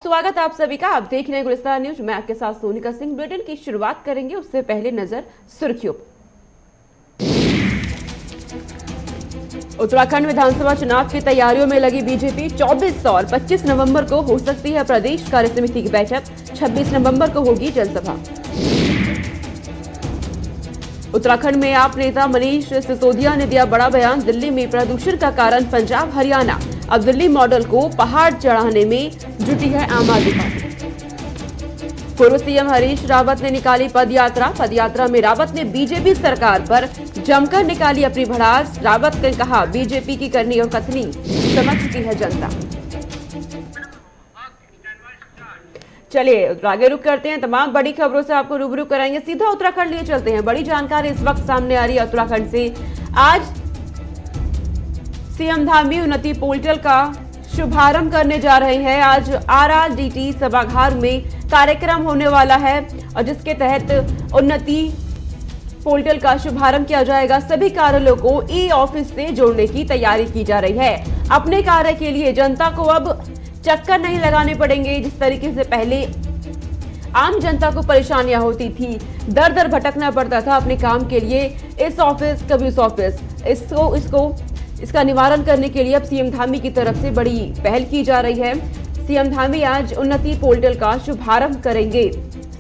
स्वागत है आप सभी का। आप देख रहे हैं गुलिस्तान न्यूज। मैं आपके साथ सोनिका सिंह। बुलेटिन की शुरुआत करेंगे, उससे पहले नजर सुर्खियों पर। उत्तराखंड विधानसभा चुनाव की तैयारियों में लगी बीजेपी। 24 और 25 नवंबर को हो सकती है प्रदेश कार्य समिति की बैठक। 26 नवंबर को होगी जनसभा। उत्तराखंड में आप नेता मनीष सिसोदिया ने दिया बड़ा बयान। दिल्ली में प्रदूषण का कारण पंजाब हरियाणा। अब दिल्ली मॉडल को पहाड़ चढ़ाने में जुटी है आम आदमी पार्टी। पूर्व सीएम हरीश रावत ने निकाली पदयात्रा। पदयात्रा में रावत ने बीजेपी सरकार पर जमकर निकाली अपनी भड़ास। रावत ने कहा, बीजेपी की करनी और कथनी समझ चुकी है जनता। चलिए आगे रुक करते हैं। तमाम बड़ी खबरों से आपको रूबरू कराएंगे। सीधा उत्तराखंड लिए चलते हैं। बड़ी जानकारी इस वक्त सामने आ रही है उत्तराखंड से। आज सीएम धामी उन्नति पोर्टल का शुभारंभ करने जा रहे हैं। आज आरआरडीटी सभागार में कार्यक्रम होने वाला है और जिसके तहत उन्नति पोर्टल का शुभारंभ किया जाएगा। सभी कार्यालयों को ई ऑफिस से जोड़ने की तैयारी की जा रही है। अपने कार्य के लिए जनता को अब चक्कर नहीं लगाने पड़ेंगे। जिस तरीके से पहले आम जनता को परेशानियां होती थी, दर दर भटकना पड़ता था अपने काम के लिए, इस ऑफिस कभी उस ऑफिस, इसका निवारण करने के लिए अब सीएम धामी की तरफ से बड़ी पहल की जा रही है। सीएम धामी आज उन्नति पोर्टल का शुभारंभ करेंगे।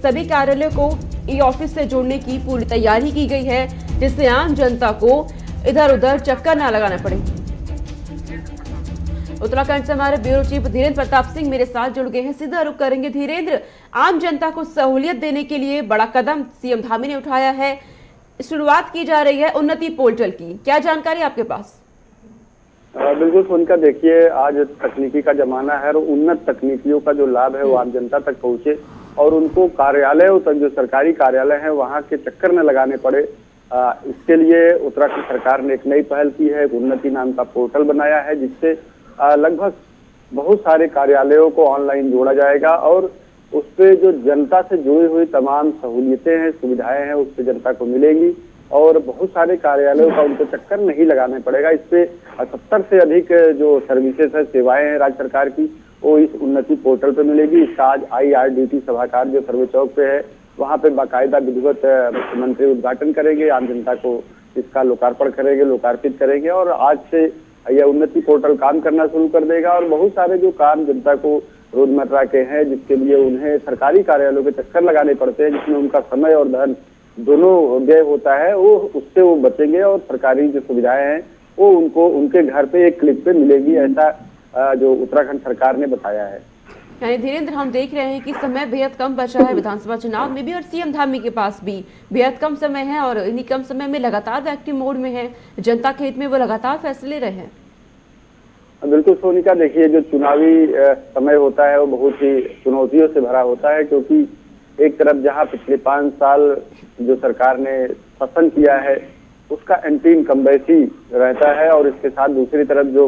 सभी कार्यालयों को ई ऑफिस से जोड़ने की पूरी तैयारी की गई है, जिससे आम जनता को इधर उधर चक्कर न लगाना पड़े। उत्तराखंड से हमारे ब्यूरो चीफ धीरेन्द्र प्रताप सिंह मेरे साथ जुड़ गए हैं। सीधा रुख करेंगे। धीरेन्द्र, आम जनता को सहूलियत देने के लिए बड़ा कदम सीएम धामी ने उठाया है। शुरुआत की जा रही है उन्नति पोर्टल की, क्या जानकारी आपके पास? बिल्कुल सोनिका, देखिए आज तकनीकी का जमाना है और उन्नत तकनीकियों का जो लाभ है वो आम जनता तक पहुंचे और उनको कार्यालयों तक, जो सरकारी कार्यालय हैं वहां के चक्कर न लगाने पड़े। इसके लिए उत्तराखंड सरकार ने एक नई पहल की है। एक उन्नति नाम का पोर्टल बनाया है, जिससे लगभग बहुत सारे कार्यालयों को ऑनलाइन जोड़ा जाएगा और उस पे जो जनता से जुड़ी हुई तमाम सहूलियतें हैं, सुविधाएं हैं, उससे जनता को मिलेंगी और बहुत सारे कार्यालयों का उनको चक्कर नहीं लगाना पड़ेगा। इस पे 70 से अधिक जो सर्विसेज है, सेवाएं हैं राज्य सरकार की, वो इस उन्नति पोर्टल पे मिलेगी। इसका आज आईआरडीटी सभागार जो सर्वे चौक पे है, वहां पे बाकायदा विधिवत मुख्यमंत्री उद्घाटन करेंगे, आम जनता को इसका लोकार्पण करेंगे, लोकार्पित करेंगे और आज से यह उन्नति पोर्टल काम करना शुरू कर देगा। और बहुत सारे जो काम जनता को रोजमर्रा के हैं, जिसके लिए उन्हें सरकारी कार्यालयों के चक्कर लगाने पड़ते हैं, जिसमें उनका समय और धन दोनों व्यय होता है, उससे वो बचेंगे और सरकारी जो सुविधाएं हैं वो उनको उनके घर पे एक क्लिक पे मिलेगी। ऐसा जो उत्तराखंड सरकार ने बताया है। यानी धीरेन्द्र, हम देख रहे हैं कि समय बेहद कम बचा है विधानसभा चुनाव में भी और सीएम धामी के पास भी बेहद कम समय है और इन्हीं कम समय में लगातार वो एक्टिव मोड में है। जनता के हित में वो लगातार फैसले ले रहे हैं। बिल्कुल सोनिका, देखिए जो चुनावी समय होता है वो बहुत ही चुनौतियों से भरा होता है, क्योंकि एक तरफ जहां पिछले 5 साल जो सरकार ने शासन किया है उसका एंटी इनकम्बेंसी रहता है और इसके साथ दूसरी तरफ जो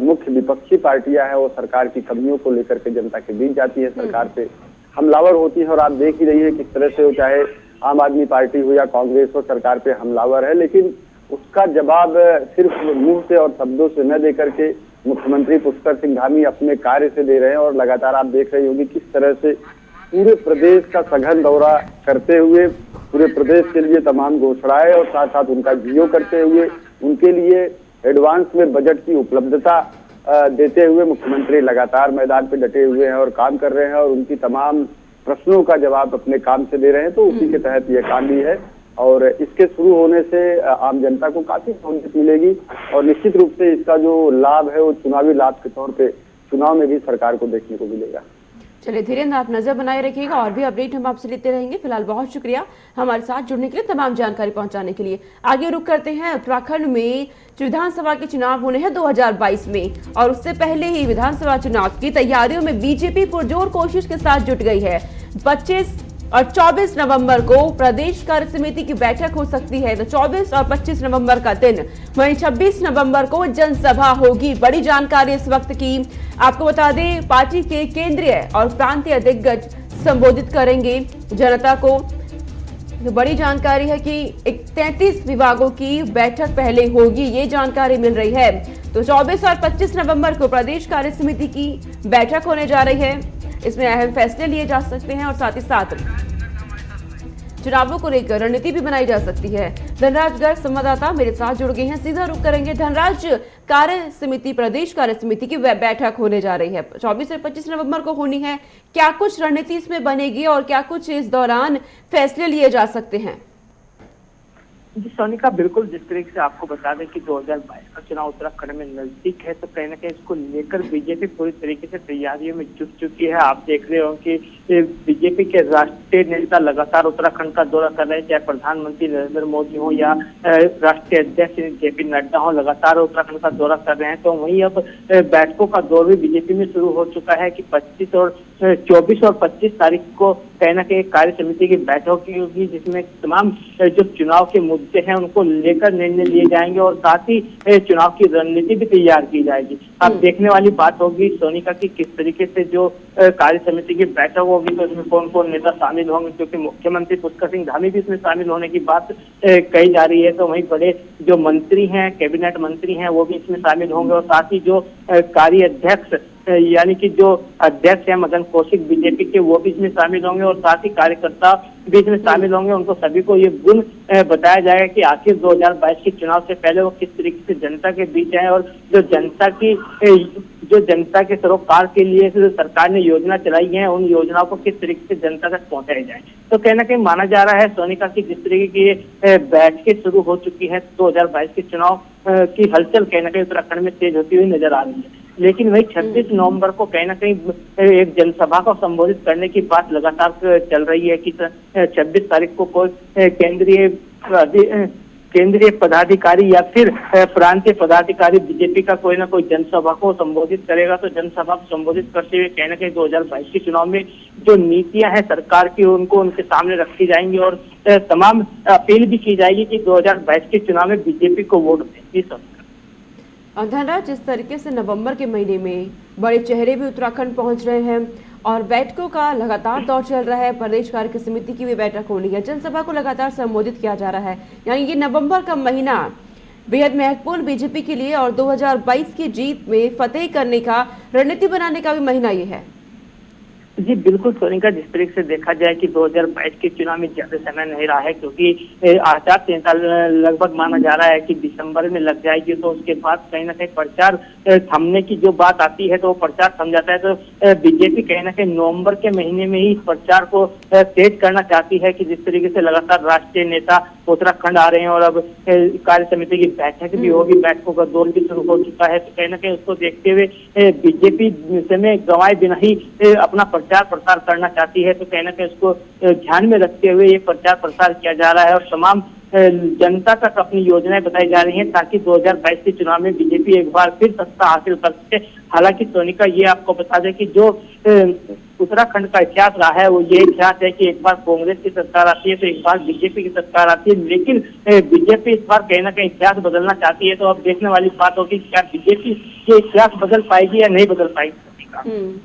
मुख्य विपक्षी पार्टियां हैं वो सरकार की कमियों को लेकर के जनता के बीच जाती है, सरकार पे हमलावर होती है। और आप देख ही रही है किस तरह से वो, चाहे आम आदमी पार्टी हो या कांग्रेस हो, सरकार पे हमलावर है, लेकिन उसका जवाब सिर्फ मुंह से और शब्दों से न दे करके मुख्यमंत्री पुष्कर सिंह धामी अपने कार्य से दे रहे हैं। और लगातार आप देख रही होंगी किस तरह से पूरे प्रदेश का सघन दौरा करते हुए पूरे प्रदेश के लिए तमाम घोषणाएं और साथ साथ उनका जियो करते हुए उनके लिए एडवांस में बजट की उपलब्धता देते हुए मुख्यमंत्री लगातार मैदान पे डटे हुए हैं और काम कर रहे हैं और उनकी तमाम प्रश्नों का जवाब अपने काम से दे रहे हैं। तो उसी के तहत यह काम भी है और इसके शुरू होने से आम जनता को काफी सहूलियत मिलेगी और निश्चित रूप से इसका जो लाभ है वो चुनावी लाभ के तौर पे चुनाव में भी सरकार को देखने को मिलेगा। चलिए धीरेन्द्र, आप नजर बनाए रखिएगा और भी अपडेट हम आपसे लेते रहेंगे। फिलहाल बहुत शुक्रिया हमारे साथ जुड़ने के लिए, तमाम जानकारी पहुंचाने के लिए। आगे रुक करते हैं। उत्तराखंड में विधानसभा के चुनाव होने हैं 2022 में और उससे पहले ही विधानसभा चुनाव की तैयारियों में बीजेपी पुरजोर कोशिश के साथ जुट गई है। 25 और 24 नवंबर को प्रदेश कार्य समिति की बैठक हो सकती है, तो 24 और 25 नवंबर का दिन। वहीं 26 नवंबर को जनसभा होगी। बड़ी जानकारी इस वक्त की आपको बता दें, पार्टी के केंद्रीय और प्रांतीय दिग्गज संबोधित करेंगे जनता को। तो बड़ी जानकारी है कि 33 विभागों की बैठक पहले होगी, ये जानकारी मिल रही है। तो 24 और 25 नवंबर को प्रदेश कार्य समिति की बैठक होने जा रही है। इसमें अहम फैसले लिए जा सकते हैं और साथ ही साथ चुनावों को लेकर रणनीति भी बनाई जा सकती है। धनराज गर्ग संवाददाता मेरे साथ जुड़ गए हैं, सीधा रुख करेंगे। धनराज, कार्य समिति, प्रदेश कार्य समिति की बैठक होने जा रही है, 24 से 25 नवंबर को होनी है। क्या कुछ रणनीति इसमें बनेगी और क्या कुछ इस दौरान फैसले लिए जा सकते हैं? जी सोनिका, बिल्कुल जिस तरीके से आपको बता दें कि 2022 का चुनाव उत्तराखंड में नजदीक है, तो कहीं ना कहीं इसको लेकर बीजेपी पूरी तरीके से तैयारियों में जुट चुकी है। आप देख रहे हो कि बीजेपी के राष्ट्रीय नेता लगातार उत्तराखंड का दौरा कर रहे हैं, चाहे प्रधानमंत्री नरेंद्र मोदी हो या राष्ट्रीय अध्यक्ष जेपी नड्डा हो, लगातार उत्तराखंड का दौरा कर रहे हैं। तो वहीं अब बैठकों का दौर भी बीजेपी में शुरू हो चुका है कि 24 और 25 तारीख को कहीं ना कहीं कार्य समिति की बैठक होगी, जिसमें तमाम जो चुनाव के मुद्दे हैं उनको लेकर निर्णय लिए जाएंगे और साथ ही चुनाव की रणनीति भी तैयार की जाएगी। अब देखने वाली बात होगी सोनिका की किस तरीके से जो कार्य समिति की बैठक होगी, तो इसमें कौन कौन नेता शामिल होंगे, क्योंकि मुख्यमंत्री पुष्कर सिंह धामी भी इसमें शामिल होने की बात कही जा रही है। तो वहीं बड़े जो मंत्री हैं, कैबिनेट मंत्री हैं, वो भी इसमें शामिल होंगे और साथ ही जो कार्य अध्यक्ष यानी कि जो अध्यक्ष है मदन कौशिक बीजेपी के, वो भी इसमें शामिल होंगे और साथ ही कार्यकर्ता भी इसमें शामिल होंगे। उनको सभी को ये गुण बताया जाएगा कि आखिर 2022 के चुनाव से पहले वो किस तरीके से जनता के बीच आए और जो जनता के सरोकार के लिए सरकार ने योजना चलाई है, उन योजनाओं को किस तरीके से जनता तक पहुंचाया जाए। तो कहीं ना कहीं माना जा रहा है सोनिका की जिस तरीके की बैठकें शुरू हो चुकी है, 2022 के चुनाव की हलचल कहीं ना कहीं उत्तराखंड में तेज होती हुई नजर आ रही है। लेकिन वही 26 नवंबर को कहीं ना कहीं एक जनसभा को संबोधित करने की बात लगातार चल रही है कि 26 तारीख को कोई केंद्रीय पदाधिकारी या फिर प्रांतीय पदाधिकारी बीजेपी का कोई ना कोई जनसभा को संबोधित करेगा। तो जनसभा को संबोधित करते हुए कहीं ना कहीं 2022 के चुनाव में जो नीतियां हैं सरकार की, उनको उनके सामने रखी जाएंगी और तमाम अपील भी की जाएगी कि 2022 के चुनाव में बीजेपी को वोट दें। धनराज, जिस तरीके से नवंबर के महीने में बड़े चेहरे भी उत्तराखंड पहुंच रहे हैं और बैठकों का लगातार दौर चल रहा है, प्रदेश कार्य समिति की भी बैठक होनी है, जनसभा को लगातार संबोधित किया जा रहा है, यानी ये नवंबर का महीना बेहद महत्वपूर्ण बीजेपी के लिए और 2022 की जीत में फतेह करने का, रणनीति बनाने का भी महीना ये है। जी बिल्कुल सोनिका, जिस तरीके से देखा जाए कि 2022 के चुनाव में ज्यादा समय नहीं रहा है, क्योंकि आचार संहिता लगभग माना जा रहा है कि दिसंबर में लग जाएगी, तो उसके बाद कहीं ना कहीं प्रचार थमने की जो बात आती है तो वो प्रचार थम जाता है। तो बीजेपी कहीं ना कहीं नवंबर के महीने में ही प्रचार को तेज करना चाहती है कि जिस तरीके से लगातार राष्ट्रीय नेता उत्तराखंड आ रहे हैं और अब कार्य समिति की बैठक भी होगी, बैठकों का दौर भी शुरू हो चुका है। तो कहीं ना कहीं उसको देखते हुए बीजेपी समय गंवाए बिना ही अपना प्रचार प्रसार करना चाहती है। तो कहीं ना कहीं उसको ध्यान में रखते हुए ये प्रचार प्रसार किया जा रहा है और तमाम जनता तक अपनी योजनाएं बताई जा रही हैं ताकि 2022 के चुनाव में बीजेपी एक बार फिर सत्ता हासिल कर सके। हालांकि सोनिका, ये आपको बता दें कि जो उत्तराखंड का इतिहास रहा है वो ये इतिहास है कि एक बार कांग्रेस की सरकार आती है तो एक बार बीजेपी की सरकार आती है, लेकिन बीजेपी इस बार कहीं ना कहीं इतिहास बदलना चाहती है। तो अब देखने वाली बात होगी क्या बीजेपी ये इतिहास बदल पाएगी या नहीं बदल पाएगी।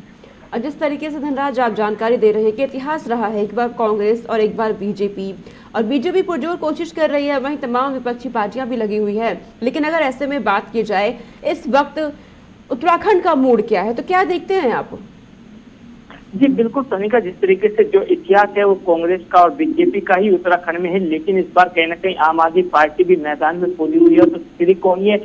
और जिस तरीके से धनराज आप जानकारी दे रहे हैं कि इतिहास रहा है, एक बार कांग्रेस और एक बार बीजेपी, और बीजेपी पुरजोर कोशिश कर रही है, वहीं तमाम विपक्षी पार्टियां भी लगी हुई है। लेकिन अगर ऐसे में बात की जाए इस वक्त उत्तराखंड का मूड क्या है, तो क्या देखते हैं आप? जी बिल्कुल सोनिका, जिस तरीके से जो इतिहास है वो कांग्रेस का और बीजेपी का ही उत्तराखंड में है, लेकिन इस बार कहीं ना कहीं आम आदमी पार्टी भी मैदान में कूदी हुई है। तो त्रिकोणीय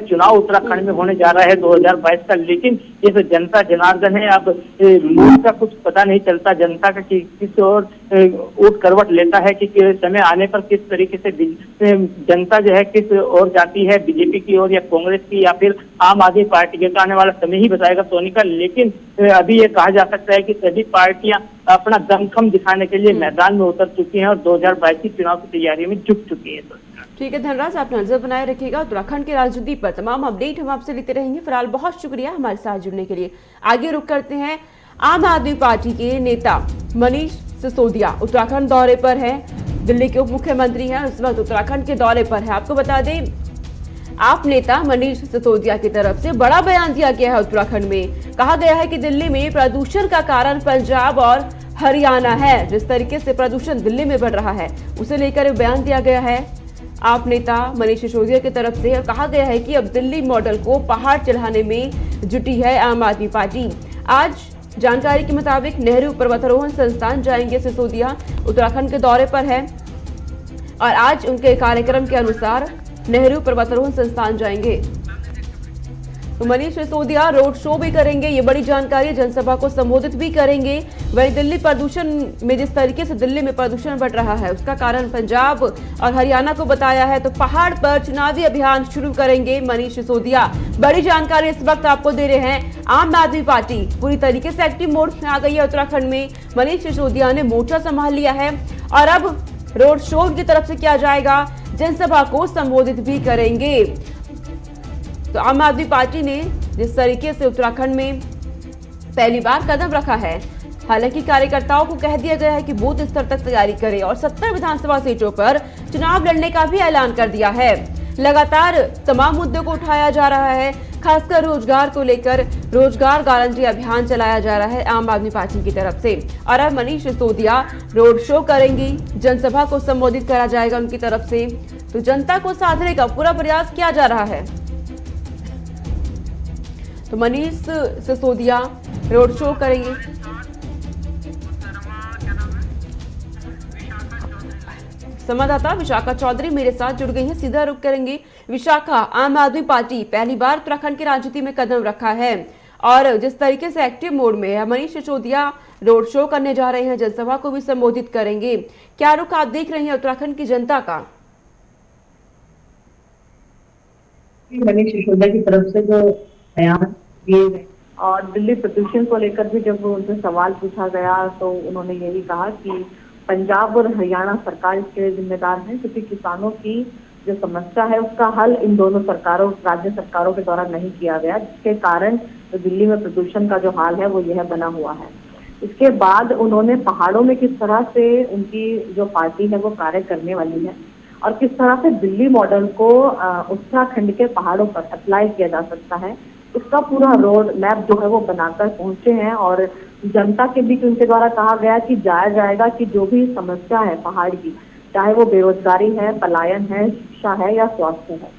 चुनाव उत्तराखंड में होने जा रहा है 2022 का, लेकिन ये तो जनता जनार्दन है। अब मूड का कुछ पता नहीं चलता जनता का कि किस ओर ऊट करवट लेता है, कि समय आने पर किस तरीके से जनता जो है किस ओर जाती है, बीजेपी की ओर या कांग्रेस की या फिर आम आदमी पार्टी की। आने वाला समय ही बताएगा सोनिका, लेकिन अभी ये कहा जा सकता है कि सभी पार्टियां अपना दमखम दिखाने के लिए मैदान में उतर चुकी हैं और 2022 की चुनाव की तैयारी में जुट चुकी है। ठीक है धनराज, आप नजर बनाए रखिएगा उत्तराखंड की राजनीति पर, तमाम अपडेट हम आपसे लेते रहेंगे। फिलहाल बहुत शुक्रिया हमारे साथ जुड़ने के लिए। आगे रुक करते हैं, आम आदमी पार्टी के नेता मनीष सिसोदिया उत्तराखंड दौरे पर है, दिल्ली के उप मुख्यमंत्री हैं, इस वक्त उत्तराखंड के दौरे पर है। आपको बता दें, आप नेता मनीष सिसोदिया की तरफ से बड़ा बयान दिया गया है। उत्तराखंड में कहा गया है कि दिल्ली में प्रदूषण का कारण पंजाब और हरियाणा है। जिस तरीके से प्रदूषण दिल्ली में बढ़ रहा है उसे लेकर बयान दिया गया है आप नेता मनीष सिसोदिया की तरफ से। और कहा गया है कि अब दिल्ली मॉडल को पहाड़ चढ़ाने में जुटी है आम आदमी पार्टी। आज जानकारी के मुताबिक नेहरू पर्वतारोहण संस्थान जाएंगे सिसोदिया। उत्तराखंड के दौरे पर है और आज उनके कार्यक्रम के अनुसार नेहरू पर्वतारोहण संस्थान जाएंगे। तो मनीष सिसोदिया रोड शो भी करेंगे, ये बड़ी जानकारी, जनसभा को संबोधित भी करेंगे। वहीं दिल्ली प्रदूषण में जिस तरीके से दिल्ली में प्रदूषण बढ़ रहा है उसका कारण पंजाब और हरियाणा को बताया है, तो पहाड़ पर चुनावी अभियान शुरू करेंगे मनीष सिसोदिया। बड़ी जानकारी इस वक्त आपको दे रहे हैं। आम आदमी पार्टी पूरी तरीके से एक्टिव मोड में आ गई है। उत्तराखंड में मनीष सिसोदिया ने मोर्चा संभाल लिया है और अब रोड शो की तरफ से किया जाएगा, जनसभा को संबोधित भी करेंगे। तो आम आदमी पार्टी ने जिस तरीके से उत्तराखंड में पहली बार कदम रखा है, हालांकि कार्यकर्ताओं को कह दिया गया है कि बूथ स्तर तक तैयारी करें और 70 विधानसभा सीटों पर चुनाव लड़ने का भी ऐलान कर दिया है। लगातार तमाम मुद्दों को उठाया जा रहा है, खासकर रोजगार को लेकर रोजगार गारंटी अभियान चलाया जा रहा है आम आदमी पार्टी की तरफ से। और अब मनीष सिसोदिया रोड शो करेंगी, जनसभा को संबोधित करा जाएगा उनकी तरफ से। तो जनता को साधने का पूरा प्रयास किया जा रहा है। तो मनीष सिसोदिया रोड शो करेंगे। संवाददाता विशाखा चौधरी मेरे साथ जुड़ गई हैं, सीधा रुख करेंगे। विशाखा, आम आदमी पार्टी पहली बार उत्तराखंड की राजनीति में कदम रखा है और जिस तरीके से एक्टिव मोड में है, मनीष सिसोदिया रोड शो करने जा रहे हैं, जनसभा को भी संबोधित करेंगे। क्या रुख आप देख रहे हैं उत्तराखंड की जनता का? मनीष सिसोदिया की तरफ से जो बयान दिए गए और दिल्ली प्रदूषण को लेकर भी जब उनसे सवाल पूछा गया तो उन्होंने यही कहा कि पंजाब और हरियाणा सरकार इसके लिए जिम्मेदार है, क्योंकि किसानों की जो समस्या है उसका हल इन दोनों सरकारों, राज्य सरकारों के द्वारा नहीं किया गया, जिसके कारण तो दिल्ली में प्रदूषण का जो हाल है वो यह बना हुआ है। इसके बाद उन्होंने पहाड़ों में किस तरह से उनकी जो पार्टी है वो कार्य करने वाली है और किस तरह से दिल्ली मॉडल को उत्तराखंड के पहाड़ों पर अप्लाई किया जा सकता है, उसका पूरा रोड मैप जो है वो बनाकर पहुंचे हैं। और जनता के बीच उनके द्वारा कहा गया कि जाया जाएगा कि जो भी समस्या है पहाड़ की, चाहे वो बेरोजगारी है, पलायन है, शिक्षा है या स्वास्थ्य है,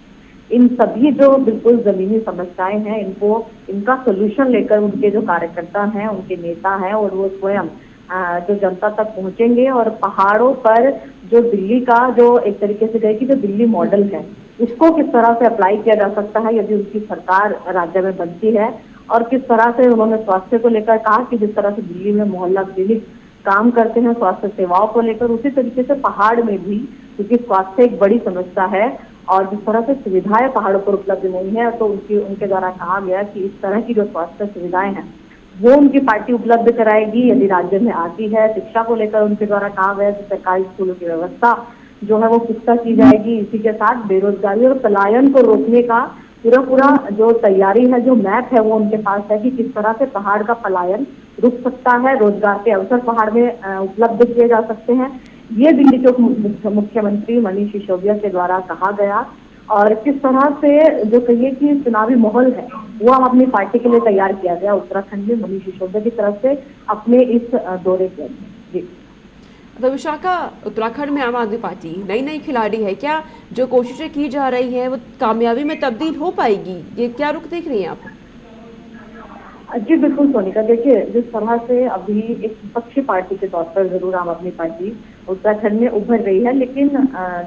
इन सभी जो बिल्कुल जमीनी समस्याएं हैं इनका सोल्यूशन लेकर उनके जो कार्यकर्ता हैं, उनके नेता हैं और वो स्वयं जो जनता तक पहुंचेंगे और पहाड़ों पर जो दिल्ली का जो एक तरीके से कहे कि जो दिल्ली मॉडल है उसको किस तरह से अप्लाई किया जा सकता है यदि उनकी सरकार राज्य में बनती है। और किस तरह से उन्होंने स्वास्थ्य को लेकर कहा कि जिस तरह से दिल्ली में मोहल्ला क्लिनिक काम करते हैं स्वास्थ्य सेवाओं को लेकर, उसी तरीके से पहाड़ में भी, क्योंकि स्वास्थ्य एक बड़ी समस्या है और जिस तरह से सुविधाएं पहाड़ों पर उपलब्ध नहीं है, तो उनके द्वारा कहा गया कि इस तरह की जो स्वास्थ्य सुविधाएं हैं वो उनकी पार्टी उपलब्ध कराएगी यदि राज्य में आती है। शिक्षा को लेकर उनके द्वारा कहा गया कि सरकारी स्कूलों की व्यवस्था जो है वो पुख्ता की जाएगी। इसी के साथ बेरोजगारी और पलायन को रोकने का पूरा जो तैयारी है, जो मैप है वो उनके पास है कि किस तरह से पहाड़ का पलायन रुक सकता है, रोजगार के अवसर पहाड़ में उपलब्ध किए जा सकते हैं। ये दिल्ली के मुख्यमंत्री मनीष सिसोदिया के द्वारा कहा गया और किस तरह से जो कहिए कि चुनावी माहौल है वो हम अपनी पार्टी के लिए तैयार किया गया उत्तराखंड में मनीष सिसोदिया की तरफ से अपने इस दौरे के अंदर। जी तो विशाखा, उत्तराखंड में आम आदमी पार्टी नई खिलाड़ी है, क्या जो कोशिशें की जा रही हैं वो कामयाबी में तब्दील हो पाएगी? ये क्या रुख देख रही हैं आप? जी बिल्कुल सोनिका, देखिए जिस तरह से अभी एक विपक्षी पार्टी के तौर पर जरूर आम आदमी पार्टी उत्तराखंड में उभर रही है, लेकिन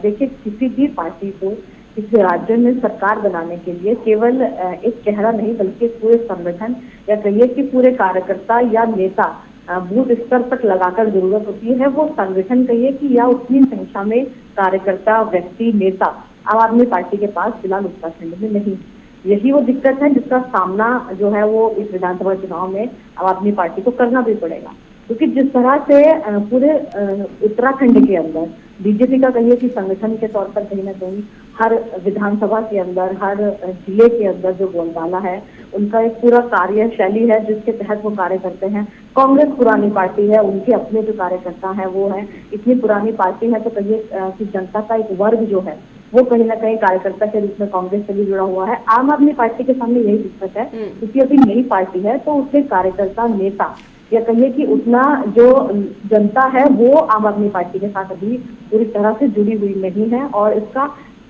देखिए किसी भी पार्टी को इस राज्य में सरकार बनाने के लिए केवल एक चेहरा नहीं बल्कि पूरे संगठन या कहिए कि पूरे कार्यकर्ता या नेता बूथ स्तर तक लगाकर जरूरत होती है। वो संगठन कहिए कि या उतनी संख्या में कार्यकर्ता, व्यक्ति, नेता आम आदमी पार्टी के पास फिलहाल उत्तराखंड में नहीं। यही वो दिक्कत है जिसका सामना जो है वो इस विधानसभा चुनाव में आम आदमी पार्टी को करना भी पड़ेगा, क्योंकि जिस तरह से पूरे उत्तराखंड के अंदर बीजेपी का कहिए कि संगठन के तौर पर कहीं ना कहीं हर विधानसभा के अंदर, हर जिले के अंदर जो बोलबाला है उनका एक पूरा कार्यशैली है जिसके तहत वो कार्य करते हैं। कांग्रेस पुरानी पार्टी है, उनके अपने जो कार्यकर्ता है वो है, इतनी पुरानी पार्टी है तो कहिए कि जनता का एक वर्ग जो है वो कहीं ना कहीं कार्यकर्ता के रूप में कांग्रेस से भी जुड़ा हुआ है। आम आदमी पार्टी के सामने यही दिक्कत है, क्योंकि अभी नई पार्टी है तो उसके कार्यकर्ता, नेता या कहिए कि उतना जो जनता है वो आम आदमी पार्टी के साथ अभी पूरी तरह से जुड़ी हुई नहीं है और इसका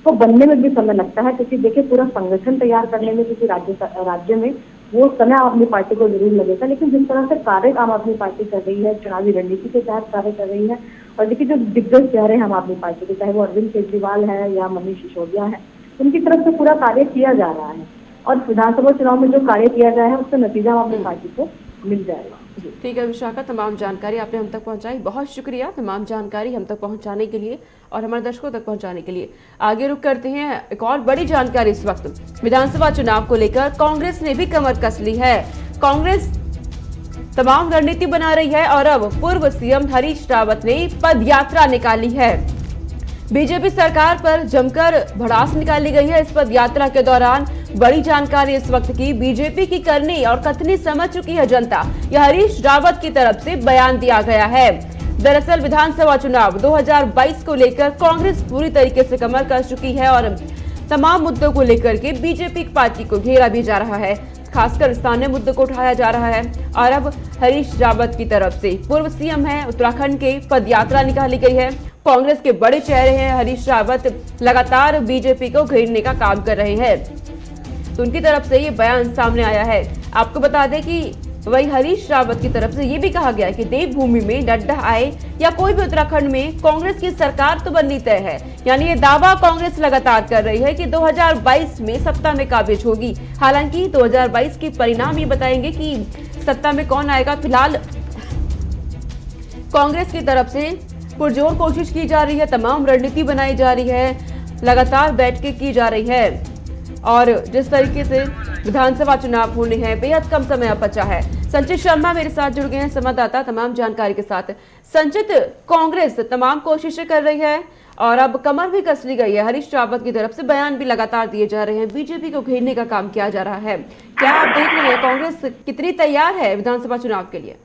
तो बनने में भी समय लगता है, क्योंकि देखिए पूरा संगठन तैयार करने में, क्योंकि राज्य में वो समय आम आदमी पार्टी को जरूर लगेगा, लेकिन जिस तरह से कार्य आम आदमी पार्टी कर रही है, चुनावी रणनीति के तहत कार्य कर रही है, और देखिए जो दिग्गज चेहरे हैं आम आदमी पार्टी के, चाहे वो अरविंद केजरीवाल है या मनीष सिसोदिया है, उनकी तरफ से पूरा कार्य किया जा रहा है और विधानसभा चुनाव में जो कार्य किया गया है उसका नतीजा आम आदमी पार्टी को मिल जाएगा। ठीक है विशाखा, तमाम जानकारी आपने हम तक पहुंचाई, बहुत शुक्रिया तमाम जानकारी हम तक पहुंचाने के लिए और हमारे दर्शकों तक पहुंचाने के लिए। आगे रुक करते हैं एक और बड़ी जानकारी। इस वक्त विधानसभा चुनाव को लेकर कांग्रेस ने भी कमर कस ली है। कांग्रेस तमाम रणनीति बना रही है और अब पूर्व सीएम हरीश रावत ने पद यात्रा निकाली है। बीजेपी सरकार पर जमकर भड़ास निकाली गई है। इस पद यात्रा के दौरान बड़ी जानकारी इस वक्त की, बीजेपी की करनी और कथनी समझ चुकी है जनता, यह हरीश रावत की तरफ से बयान दिया गया है। दरअसल विधानसभा चुनाव 2022 को लेकर कांग्रेस पूरी तरीके से कमर कस चुकी है और तमाम मुद्दों को लेकर के बीजेपी पार्टी को घेरा भी जा रहा है, खासकर स्थानीय मुद्दों को उठाया जा रहा है। और अब हरीश रावत की तरफ से, पूर्व सीएम है उत्तराखंड के, पद यात्रा निकाली गई है। कांग्रेस के बड़े चेहरे हैं हरीश रावत, लगातार बीजेपी को घेरने का काम कर रहे हैं, तो उनकी तरफ से ये बयान सामने आया है। आपको बता दें कि वही हरीश रावत की तरफ से ये भी कहा गया कि देवभूमि में नड्डा आए या कोई भी उत्तराखंड में कांग्रेस की सरकार तो बननी तय है। यानी ये दावा कांग्रेस लगातार कर रही है कि 2022 में सत्ता में काबिज होगी। हालांकि 2022 के परिणाम ये बताएंगे कि सत्ता में कौन आएगा। फिलहाल कांग्रेस की तरफ से पुरजोर कोशिश की जा रही है, तमाम रणनीति बनाई जा रही है, लगातार बैठकें की जा रही है और जिस तरीके से विधानसभा चुनाव होने हैं, बेहद कम समय बचा है। संचित शर्मा मेरे साथ जुड़ गए हैं, संवाददाता, तमाम जानकारी के साथ। संचित, कांग्रेस तमाम कोशिशें कर रही है और अब कमर भी कस ली गई है। हरीश रावत की तरफ से बयान भी लगातार दिए जा रहे हैं, बीजेपी को घेरने का काम किया जा रहा है। क्या आप देख रहे हैं कांग्रेस कितनी तैयार है विधानसभा चुनाव के लिए?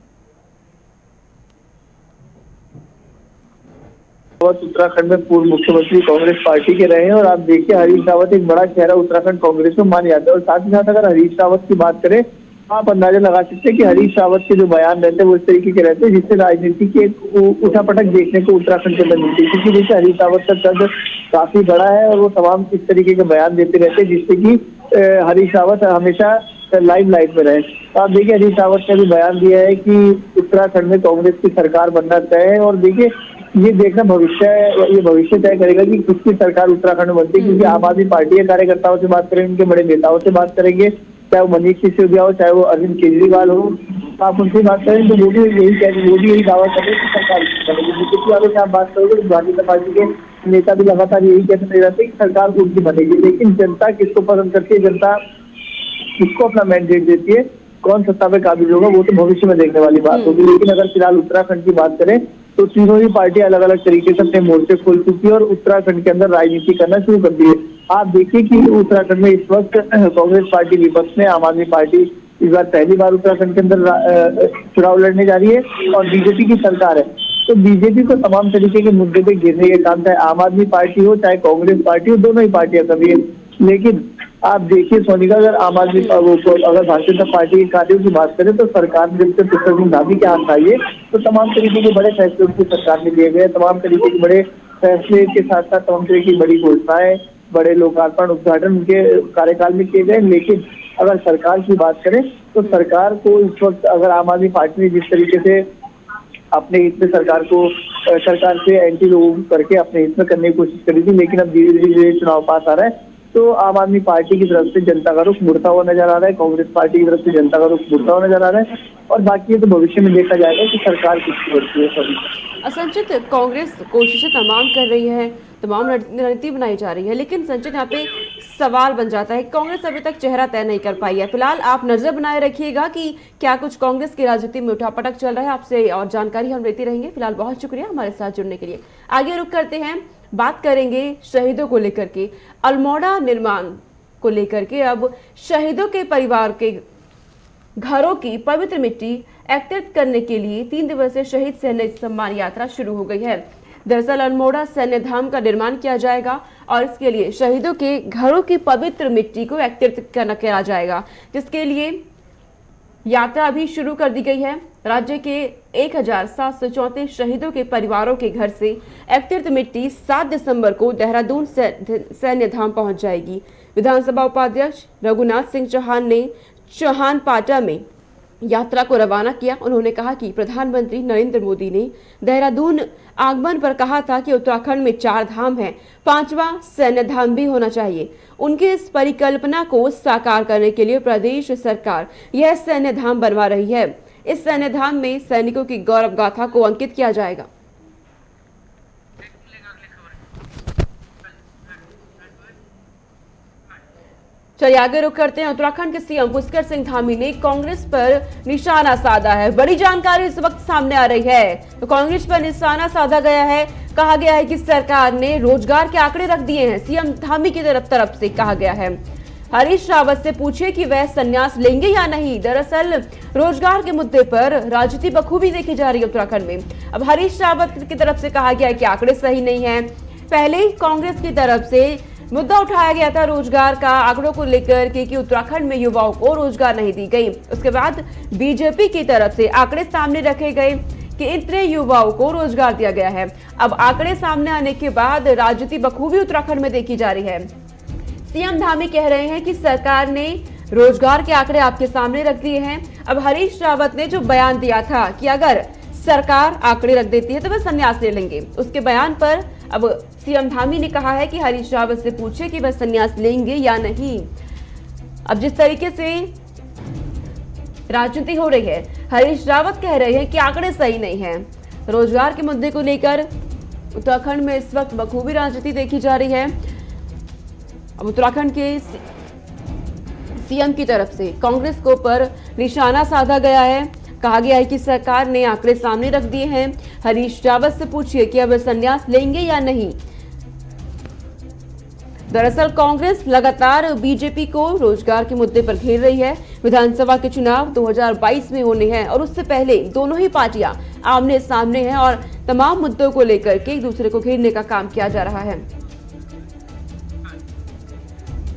उत्तराखंड में पूर्व मुख्यमंत्री कांग्रेस पार्टी के रहे हैं और आप देखिए हरीश रावत एक बड़ा चेहरा उत्तराखंड कांग्रेस में मान जाता है। और साथ ही साथ अगर हरीश रावत की बात करें, आप अंदाजा लगा सकते हैं कि हरीश रावत के जो बयान रहते हैं वो इस तरीके के रहते हैं जिससे राजनीति की एक उठापटक देखने को उत्तराखंड के अंदर मिलती है। क्योंकि देखिए हरीश रावत का कद काफी बड़ा है और वो तमाम इस तरीके के बयान देते रहते हैं जिससे कि हरीश रावत हमेशा लाइमलाइट में रहे। तो आप देखिए हरीश रावत ने भी बयान दिया है कि उत्तराखंड में कांग्रेस की सरकार बनना तय है और देखिए ये देखना भविष्य तय करेगा कि किसकी सरकार उत्तराखंड में बनती है। क्योंकि आम आदमी पार्टी के कार्यकर्ताओं से बात करेंगे, उनके बड़े नेताओं से बात करेंगे, चाहे वो मनीष सिसोदिया हो, चाहे वो अरविंद केजरीवाल हो, आप उनसे बात करें तो वो भी यही दावा कर रहे हैं कि सरकार बनेगी। बीजेपी वालों से आप बात करोगे तो भारतीय जनता पार्टी के नेता भी लगातार यही कहते रहते हैं कि सरकार उनकी बनेगी। लेकिन जनता किसको पसंद करती है, जनता किसको अपना मैंडेट देती है, कौन सत्ता में काबिज होगा, वो तो भविष्य में देखने वाली बात होगी। लेकिन अगर फिलहाल उत्तराखंड की बात करें तो तीनों ही पार्टियां अलग अलग तरीके से अपने मोर्चे खोल चुकी है और उत्तराखंड के अंदर राजनीति करना शुरू कर दी है। आप देखिए कि उत्तराखंड में इस वक्त कांग्रेस पार्टी विपक्ष में, आम आदमी पार्टी इस बार पहली बार उत्तराखंड के अंदर चुनाव लड़ने जा रही है और बीजेपी की सरकार है। तो बीजेपी को तमाम तरीके के मुद्दे पे घेरने के काम, चाहे आम आदमी पार्टी हो चाहे कांग्रेस पार्टी हो, दोनों ही पार्टियां कर रही है। लेकिन आप देखिए सोनिका, अगर आम आदमी अगर भारतीय जनता पार्टी के कार्यों की बात करें तो सरकार ने जब से पुष्कर सिंह धामी के हाथ आई है तो तमाम तरीके के बड़े फैसले उनकी सरकार ने लिए गए। तमाम तरीके के बड़े फैसले के साथ साथ तमाम तरीके की बड़ी घोषणाएं, बड़े लोकार्पण, उद्घाटन उनके कार्यकाल में किए गए। लेकिन अगर सरकार की बात करें तो सरकार को इस वक्त अगर आम आदमी पार्टी ने जिस तरीके से अपने हित में सरकार से एंटी लोगों करके अपने हित में करने की कोशिश करी थी, लेकिन अब धीरे धीरे चुनाव पास आ रहा है तो आम आदमी पार्टी की तरफ से जनता का रुख मुड़ता हुआ नजर आ रहा है, कांग्रेस पार्टी की तरफ से जनता का रुख मुड़ता हुआ नजर आ रहा है और बाकी ये तो भविष्य में देखा जाएगा कि सरकार किसकी बनती है। सभी संचित, कांग्रेस कोशिशें तमाम कर रही है, तमाम रणनीति बनाई जा रही है, लेकिन संचित यहाँ पे सवाल बन जाता है, कांग्रेस अभी तक चेहरा तय नहीं कर पाई है। फिलहाल आप नजर बनाए रखिएगा कि क्या कुछ कांग्रेस की राजनीति में उठापटक चल रहा है, आपसे और जानकारी हम लेते रहेंगे। फिलहाल बहुत शुक्रिया हमारे साथ जुड़ने के लिए। आगे रुक करते हैं, बात करेंगे शहीदों को लेकर के, अल्मोड़ा निर्माण को लेकर के। अब शहीदों के परिवार के घरों की पवित्र मिट्टी एकत्रित करने के लिए 3 दिवसीय शहीद सैन्य सम्मान यात्रा शुरू हो गई है। दरअसल अल्मोड़ा सैन्य धाम का निर्माण किया जाएगा और इसके लिए शहीदों के घरों की पवित्र मिट्टी को एकत्रित किया जाएगा, जिसके लिए यात्रा अभी शुरू कर दी गई है। राज्य के 1734 शहीदों के परिवारों के घर से एकत्रित मिट्टी 7 दिसंबर को देहरादून सैन्य धाम पहुंच जाएगी। विधानसभा उपाध्यक्ष रघुनाथ सिंह चौहान ने चौहान पाटा में यात्रा को रवाना किया। उन्होंने कहा कि प्रधानमंत्री नरेंद्र मोदी ने देहरादून आगमन पर कहा था कि उत्तराखंड में 4 धाम हैं, 5वां सैन्य धाम भी होना चाहिए। उनकी इस परिकल्पना को साकार करने के लिए प्रदेश सरकार यह सैन्य धाम बनवा रही है। इस सैन्य धाम में सैनिकों की गौरव गाथा को अंकित किया जाएगा। चलिए आगे रुख करते हैं। उत्तराखंड के सीएम पुष्कर सिंह धामी ने कांग्रेस पर निशाना साधा है। बड़ी जानकारी इस वक्त सामने आ रही है। तो कांग्रेस पर निशाना साधा गया है। कहा गया है कि सरकार ने रोजगार के आंकड़े रख दिए हैं। सीएम धामी की तरफ से कहा गया है हरीश रावत से पूछे कि वह संन्यास लेंगे या नहीं। दरअसल रोजगार के मुद्दे पर राजनीति बखूबी देखी जा रही है उत्तराखंड में। अब हरीश रावत की तरफ से कहा गया है कि आंकड़े सही नहीं है। पहले कांग्रेस की तरफ से मुद्दा उठाया गया था रोजगार का आंकड़ों को लेकर कि उत्तराखंड में युवाओं को रोजगार नहीं दी गई। उसके बाद बीजेपी की तरफ से आंकड़े सामने रखे गए कि इतने युवाओं को रोजगार दिया गया है। अब आंकड़े सामने आने के बाद राजनीति बखूबी उत्तराखंड में देखी जा रही है। सीएम धामी कह रहे हैं कि सरकार ने रोजगार के आंकड़े आपके सामने रख दिए हैं। अब हरीश रावत ने जो बयान दिया था कि अगर सरकार आंकड़े रख देती है तो वह संन्यास ले लेंगे, उसके बयान पर अब सीएम धामी ने कहा है कि हरीश रावत से पूछे कि वह संन्यास लेंगे या नहीं। अब जिस तरीके से राजनीति हो रही है, हरीश रावत कह रहे हैं कि आंकड़े सही नहीं है। रोजगार के मुद्दे को लेकर उत्तराखंड में इस वक्त बखूबी राजनीति देखी जा रही है। अब उत्तराखंड के सीएम की तरफ से कांग्रेस को पर निशाना साधा गया है। कहा गया है कि सरकार ने आंकड़े सामने रख दिए हैं। हरीश रावत से पूछिए कि अब वे संन्यास लेंगे या नहीं। दरअसल कांग्रेस लगातार बीजेपी को रोजगार के मुद्दे पर घेर रही है। विधानसभा के चुनाव 2022 में होने हैं और उससे पहले दोनों ही पार्टियां आमने सामने हैं और तमाम मुद्दों को लेकर के एक दूसरे को घेरने का काम किया जा रहा है।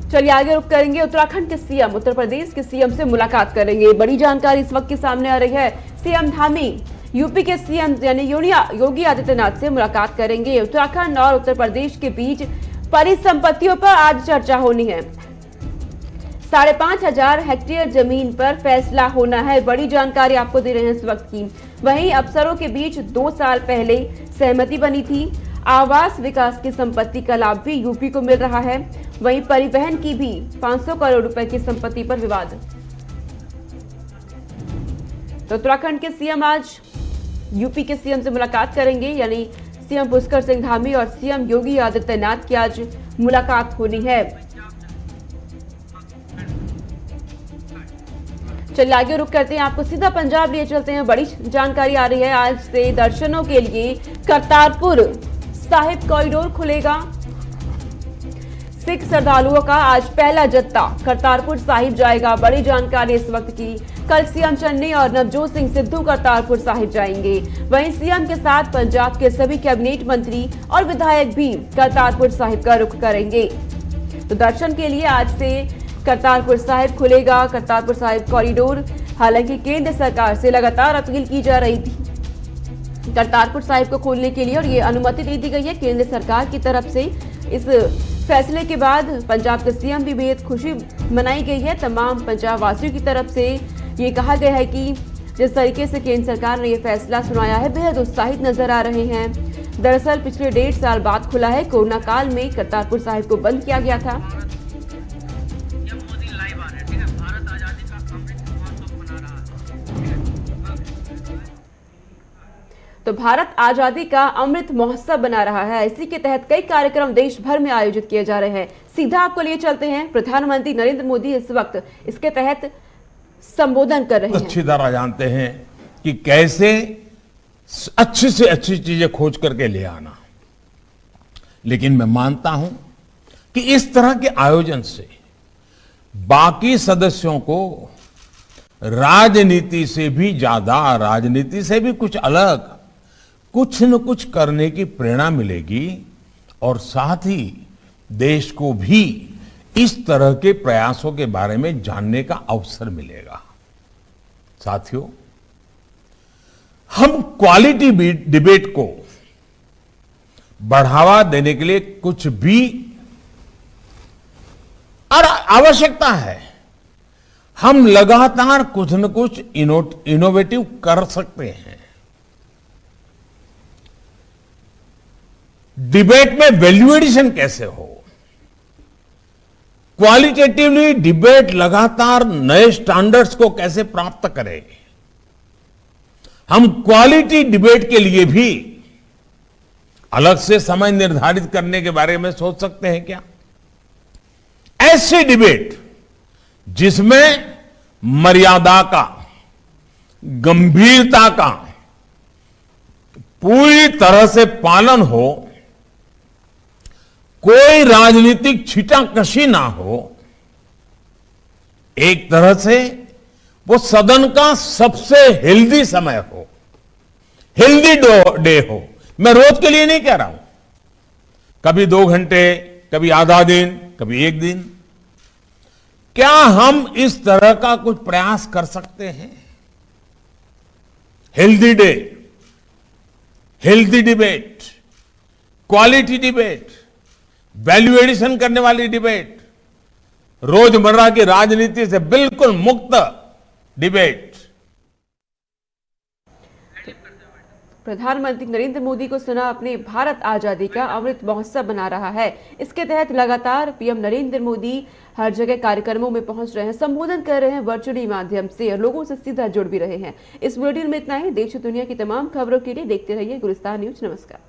चलिए आगे रुक करेंगे। उत्तराखंड के सीएम उत्तर प्रदेश के सीएम से मुलाकात करेंगे। बड़ी जानकारी इस वक्त की सामने आ रही है। सीएम धामी यूपी के सीएम यानी योगी आदित्यनाथ से मुलाकात करेंगे। उत्तराखंड और उत्तर प्रदेश के बीच परिसंपत्तियों पर आज चर्चा होनी है। 5,500 हेक्टेयर जमीन पर फैसला होना है। बड़ी जानकारी आपको दे रहे हैं इस वक्त की। वहीं अफसरों के बीच 2 साल पहले सहमति बनी थी। आवास विकास की संपत्ति का लाभ भी यूपी को मिल रहा है। वहीं परिवहन की भी 500 करोड़ रुपए की संपत्ति पर विवाद। तो उत्तराखंड के सीएम आज यूपी के सीएम से मुलाकात करेंगे, यानी सीएम पुष्कर सिंह धामी और सीएम योगी आदित्यनाथ की आज मुलाकात होनी है। चलिए आगे रुक करते हैं। आपको सीधा पंजाब लिए चलते हैं। बड़ी जानकारी आ रही है। आज से दर्शनों के लिए करतारपुर साहिब कॉरिडोर खुलेगा। सिख श्रद्धालुओं का आज पहला जत्था करतारपुर साहिब जाएगा। बड़ी जानकारी इस वक्त की। कल सीएम चन्नी और नवजोत सिंह सिद्धू करतारपुर साहिब जाएंगे। वहीं सीएम के साथ पंजाब के सभी कैबिनेट मंत्री और विधायक भी करतारपुर साहिब का रुख करेंगे। तो दर्शन के लिए आज से करतारपुर साहिब खुलेगा। करतारपुर साहिब कॉरिडोर। हालांकि केंद्र सरकार से लगातार अपील की जा रही थी करतारपुर साहिब को खोलने के लिए और ये अनुमति दे दी गई है केंद्र सरकार की तरफ से। इस फैसले के बाद पंजाब के सीएम भी बेहद खुशी मनाई गई है। तमाम पंजाब वासियों की तरफ से ये कहा गया है कि जिस तरीके से केंद्र सरकार ने ये फैसला सुनाया है, बेहद उत्साहित नजर आ रहे हैं। दरअसल पिछले 1.5 साल बाद खुला है। कोरोना काल में करतारपुर साहिब को बंद किया गया था। तो भारत आजादी का अमृत महोत्सव बना रहा है। इसी के तहत कई कार्यक्रम देश भर में आयोजित किए जा रहे हैं। सीधा आपको लिए चलते हैं। प्रधानमंत्री नरेंद्र मोदी इस वक्त इसके तहत संबोधन कर रहे हैं। अच्छी तरह जानते हैं कि कैसे अच्छी से अच्छी चीजें खोज करके ले आना। लेकिन मैं मानता हूं कि इस तरह के आयोजन से बाकी सदस्यों को राजनीति से भी ज्यादा, राजनीति से भी कुछ अलग, कुछ न कुछ करने की प्रेरणा मिलेगी और साथ ही देश को भी इस तरह के प्रयासों के बारे में जानने का अवसर मिलेगा। साथियों, हम क्वालिटी डिबेट को बढ़ावा देने के लिए कुछ भी और आवश्यकता है। हम लगातार कुछ न कुछ इनोवेटिव कर सकते हैं। डिबेट में वैल्यू एडिशन कैसे हो, क्वालिटेटिवली डिबेट लगातार नए स्टैंडर्ड्स को कैसे प्राप्त करें, हम क्वालिटी डिबेट के लिए भी अलग से समय निर्धारित करने के बारे में सोच सकते हैं क्या? ऐसी डिबेट जिसमें मर्यादा का, गंभीरता का पूरी तरह से पालन हो, कोई राजनीतिक छीटाकशी ना हो, एक तरह से वो सदन का सबसे हेल्दी समय हो, हेल्दी डे हो। मैं रोज के लिए नहीं कह रहा हूं, कभी 2 घंटे, कभी आधा दिन, कभी 1 दिन। क्या हम इस तरह का कुछ प्रयास कर सकते हैं? Healthy day, healthy debate, quality debate, value addition करने वाली डिबेट, रोजमर्रा की राजनीति से बिल्कुल मुक्त डिबेट। प्रधानमंत्री नरेंद्र मोदी को सुना अपने भारत आजादी का अमृत महोत्सव मना रहा है। इसके तहत लगातार पीएम नरेंद्र मोदी हर जगह कार्यक्रमों में पहुंच रहे हैं, संबोधन कर रहे हैं वर्चुअली माध्यम से और लोगों से सीधा जुड़ भी रहे हैं। इस बुलेटिन में इतना ही। देश और दुनिया की तमाम खबरों के लिए देखते रहिए गुलिस्तान न्यूज। नमस्कार।